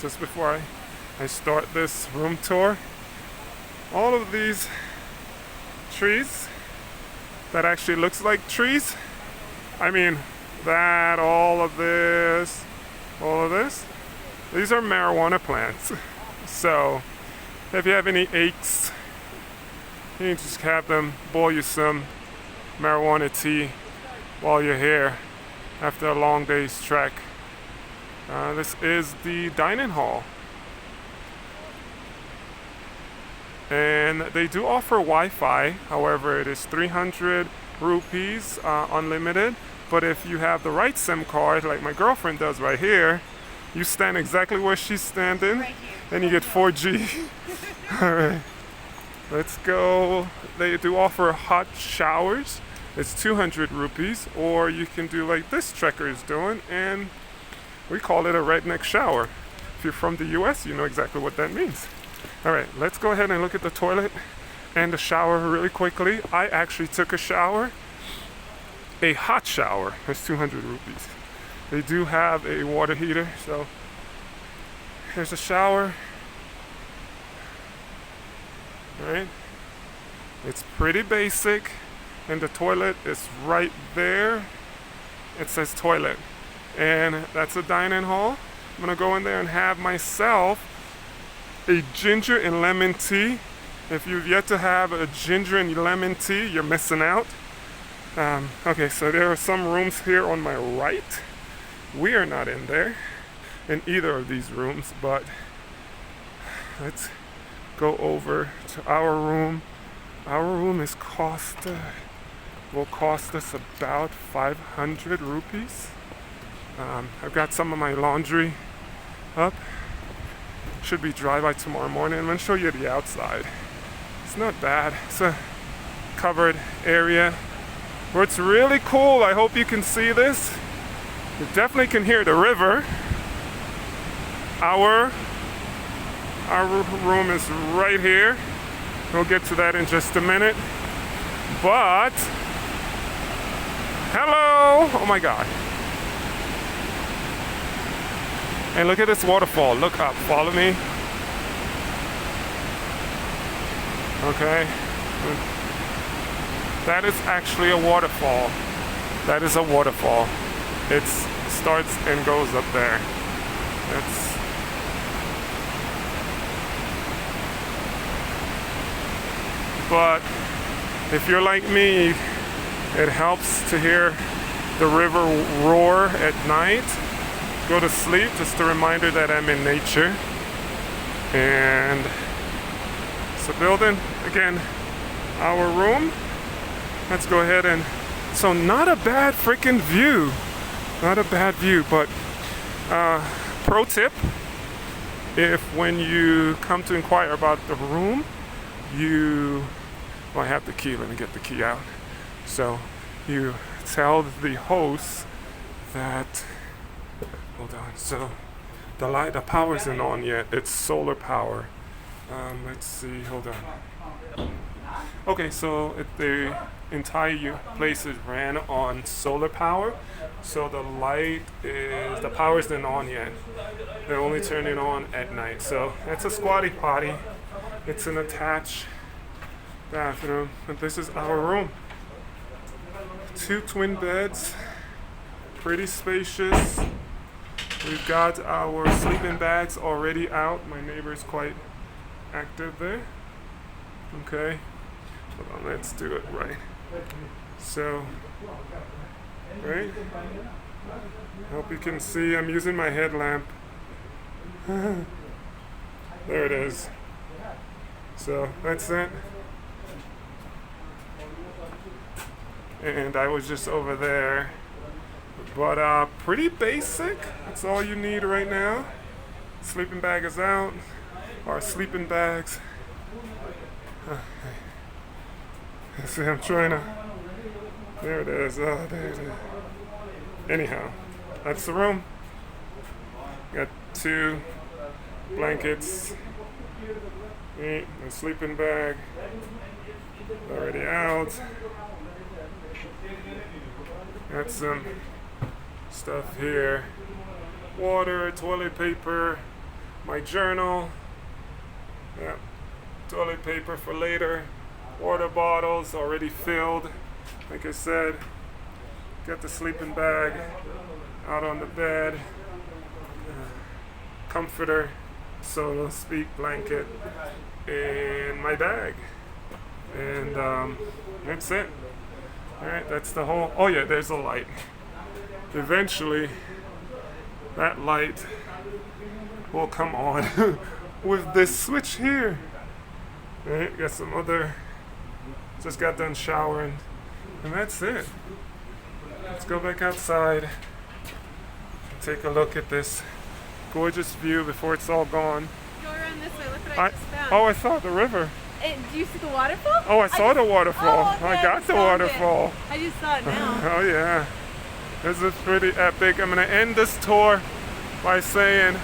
just before I start this room tour. All of these trees that actually looks like trees. I mean, that, all of this, these are marijuana plants. So if you have any aches, you can just have them boil you some marijuana tea while you're here after a long day's trek. This is the dining hall. And they do offer Wi-Fi, however it is 300 rupees unlimited. But if you have the right SIM card, like my girlfriend does right here, you stand exactly where she's standing, right, and you get 4G. Alright, let's go. They do offer hot showers. It's 200 rupees, or you can do like this trekker is doing, and we call it a redneck shower. If you're from the US, you know exactly what that means. Alright, let's go ahead and look at the toilet and the shower really quickly. I actually took a shower. A hot shower is 200 rupees. They do have a water heater, so here's a shower. Alright, it's pretty basic, and the toilet is right there. It says toilet, and that's a dining hall. I'm gonna go in there and have myself a ginger and lemon tea. If you've yet to have a ginger and lemon tea, you're missing out. Okay, so there are some rooms here on my right. We are not in there in either of these rooms, but let's go over to our room. Our room will cost us about 500 rupees. I've got some of my laundry up. Should be dry by tomorrow morning. I'm going to show you the outside. It's not bad. It's a covered area where it's really cool. I hope you can see this. You definitely can hear the river. Our room is right here. We'll get to that in just a minute. But hello! Oh my God. And look at this waterfall. Look up. Follow me. Okay. That is actually a waterfall. That is a waterfall. It starts and goes up there. But if you're like me, it helps to hear the river roar at night. Go to sleep, just a reminder that I'm in nature. And it's a building. Again, our room. Let's go ahead and, so not a bad freaking view. Not a bad view, but pro tip, if when you come to inquire about the room, well, I have the key, let me get the key out. So you tell the host that, hold on, so the power isn't on yet, it's solar power. Let's see, hold on. Okay, so the entire place is ran on solar power, so the power isn't on yet. They only turn it on at night. So that's a squatty potty. It's an attached bathroom, and this is our room. 2 twin beds, pretty spacious. We've got our sleeping bags already out. My neighbor is quite active there. Okay, hold on, let's do it right. So, right? Hope you can see, I'm using my headlamp. There it is. So, that's it. And I was just over there. But pretty basic. That's all you need right now. Sleeping bag is out. Our sleeping bags. See, I'm trying to. There it is. Oh, there it is. Anyhow, that's the room. Got 2 blankets. A sleeping bag. Already out. Got some stuff here. Water, toilet paper, my journal. Yeah. Toilet paper for later. Water bottles already filled. Like I said, got the sleeping bag out on the bed. Comforter, so to speak, blanket, in my bag. And that's it. Alright, that's the whole. Oh, yeah, there's a light. Eventually, that light will come on with this switch here. Alright, got some other. Just got done showering. And that's it. Let's go back outside and take a look at this gorgeous view before it's all gone. Go around this way. Look what I just found. Oh, I saw the river. Do you see the waterfall? Oh, I saw the waterfall. Oh, okay, I got the waterfall. I just saw it now. Oh, yeah. This is pretty epic. I'm going to end this tour by saying